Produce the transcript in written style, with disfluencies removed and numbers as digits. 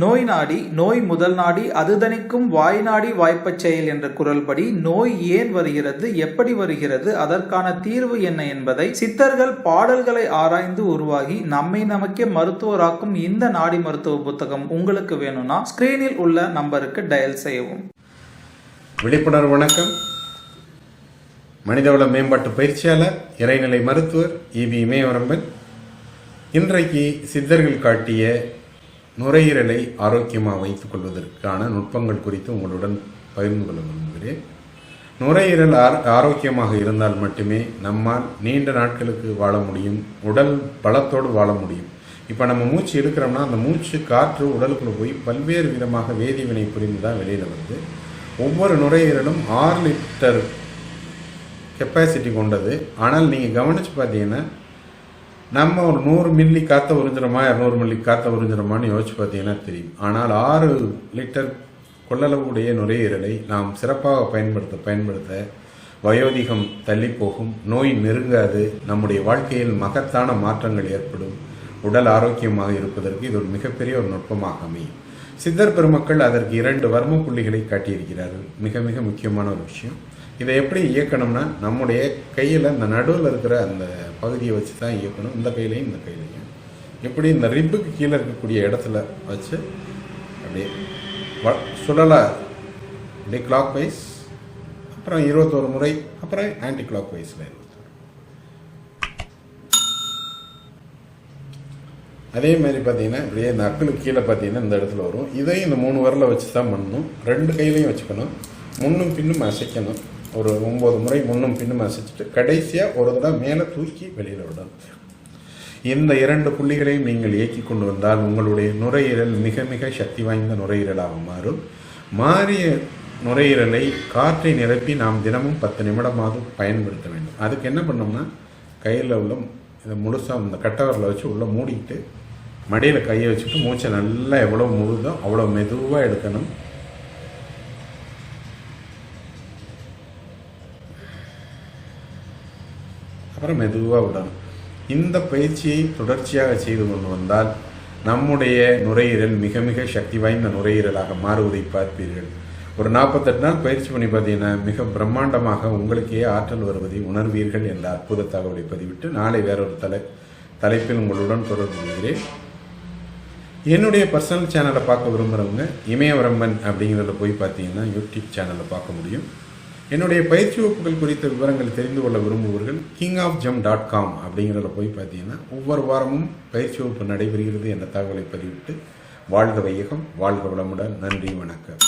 நோய் நாடி நோய் முதல் நாடி அதுதணிக்கும் வாய் நாடி வாய்ப்பச் செயல் என்ற குறள்படி நோய் ஏன் வருகிறது, எப்படி வருகிறது, அதற்கான தீர்வு என்ன என்பதை சித்தர்கள் பாடல்களை ஆராய்ந்து உருவாகி நம்மை நமக்கே மருத்துவராக்கும் இந்த நாடி மருத்துவ புத்தகம் உங்களுக்கு வேணும்னா ஸ்கிரீனில் உள்ள நம்பருக்கு டயல் செய்யவும். விழிப்புணர்வு வணக்கம். மனிதவள மேம்பாட்டு பயிற்சியாளர், இறைநிலை மருத்துவர் இவி இமயவரம்பன். இன்றைக்கு சித்தர்கள் காட்டிய நுரையீரலை ஆரோக்கியமாக வைத்துக் கொள்வதற்கான நுட்பங்கள் குறித்து உங்களுடன் பகிர்ந்து கொள்ள விரும்புகிறேன். நுரையீரல் ஆரோக்கியமாக இருந்தால் மட்டுமே நம்மால் நீண்ட நாட்களுக்கு வாழ முடியும், உடல் பலத்தோடு வாழ முடியும். இப்போ நம்ம மூச்சு எடுக்கிறோம்னா அந்த மூச்சு காற்று உடலுக்குள்ளே போய் பல்வேறு விதமாக வேதிவினை புரிந்து தான் வெளியில் வருது. ஒவ்வொரு நுரையீரலும் 6 லிட்டர் கெப்பாசிட்டி கொண்டது. ஆனால் நீங்கள் கவனித்து பார்த்தீங்கன்னா நம்ம ஒரு 100 மில்லி காற்றை உறிஞ்சிரமா 200 மில்லி காற்றை உறிஞ்சிரமான்னு யோசிச்சு பார்த்தீங்கன்னா தெரியும். ஆனால் 6 லிட்டர் கொள்ளளவுடைய நுரையீரலை நாம் சிறப்பாக பயன்படுத்த வயோதிகம் தள்ளி போகும், நோய் நெருங்காது, நம்முடைய வாழ்க்கையில் மகத்தான மாற்றங்கள் ஏற்படும். உடல் ஆரோக்கியமாக இருப்பதற்கு இது ஒரு மிகப்பெரிய ஒரு நுட்பமாக அமையும். சித்தர் பெருமக்கள் அதற்கு 2 வர்ம புள்ளிகளை காட்டியிருக்கிறார்கள். மிக மிக முக்கியமான ஒரு விஷயம். இதை எப்படி இயக்கணும்னா நம்முடைய கையில் இந்த நடுவில் இருக்கிற அந்த பகுதியை வச்சு தான் இயக்கணும். இந்த கையிலையும் இந்த கையிலையும் எப்படி இந்த ரிப்புக்கு கீழே இருக்கக்கூடிய இடத்துல வச்சு அப்படியே சுழலாக அப்படியே கிளாக் வைஸ், அப்புறம் 21 முறை, அப்புறம் ஆன்டி கிளாக் வைஸில். அதே மாதிரி பார்த்தீங்கன்னா இப்படியே இந்த அக்களுக்கு கீழே பார்த்தீங்கன்னா இந்த இடத்துல வரும். இதையும் இந்த 3 விரலை வச்சு தான் பண்ணணும். 2 கையிலையும் வச்சுக்கணும். முன்னும் பின்னும் அசைக்கணும். ஒரு 9 முறை முன்னும் பின்னும் அசைச்சிட்டு கடைசியாக ஒரு தடவை மேலே தூக்கி வெளியில் விடணும். இந்த 2 புள்ளிகளையும் நீங்கள் இயக்கி கொண்டு வந்தால் உங்களுடைய நுரையீரல் மிக மிக சக்தி வாய்ந்த நுரையீரலாக மாறும். மாறிய நுரையீரலை காற்றை நிரப்பி நாம் தினமும் 10 நிமிடமாவது பயன்படுத்த வேண்டும். அதுக்கு என்ன பண்ணோம்னா கையில் உள்ள இதை முழுசாக இந்த கட்டவரில் வச்சு உள்ளே மூடிக்கிட்டு மடியில் கையை வச்சுட்டு மூச்சை நல்லா எவ்வளோ முழுதோ அவ்வளோ மெதுவாக எடுக்கணும். அப்புறம் மெதுவாக விடணும். இந்த பயிற்சியை தொடர்ச்சியாக செய்து கொண்டு வந்தால் நம்முடைய நுரையீரல் மிக மிக சக்தி வாய்ந்த நுரையீரலாக மாறுவதை பார்ப்பீர்கள். ஒரு 48 நாள் பயிற்சி பண்ணி பார்த்தீங்கன்னா மிக பிரம்மாண்டமாக உங்களுக்கே ஆற்றல் வருவதை உணர்வீர்கள் என்ற அற்புத தகவலை பதிவிட்டு நாளை வேறொரு தலைப்பில் உங்களுடன் தொடர்பு கொள்கிறேன். என்னுடைய பர்சனல் சேனலை பார்க்க விரும்புகிறவங்க இமயவரம்பன் அப்படிங்கிறத போய் பார்த்தீங்கன்னா யூடியூப் சேனலை பார்க்க முடியும். என்னுடைய பயிற்சி வகுப்புகள் குறித்த விவரங்கள் தெரிந்து கொள்ள விரும்புவர்கள் kingofgem.com அப்படிங்கிறத போய் பார்த்தீங்கன்னா ஒவ்வொரு வாரமும் பயிற்சி வகுப்பு நடைபெறுகிறது என்ற தகவலை பதிவிட்டு வாழ்க வையகம், வாழ்க வளமுடன். நன்றி, வணக்கம்.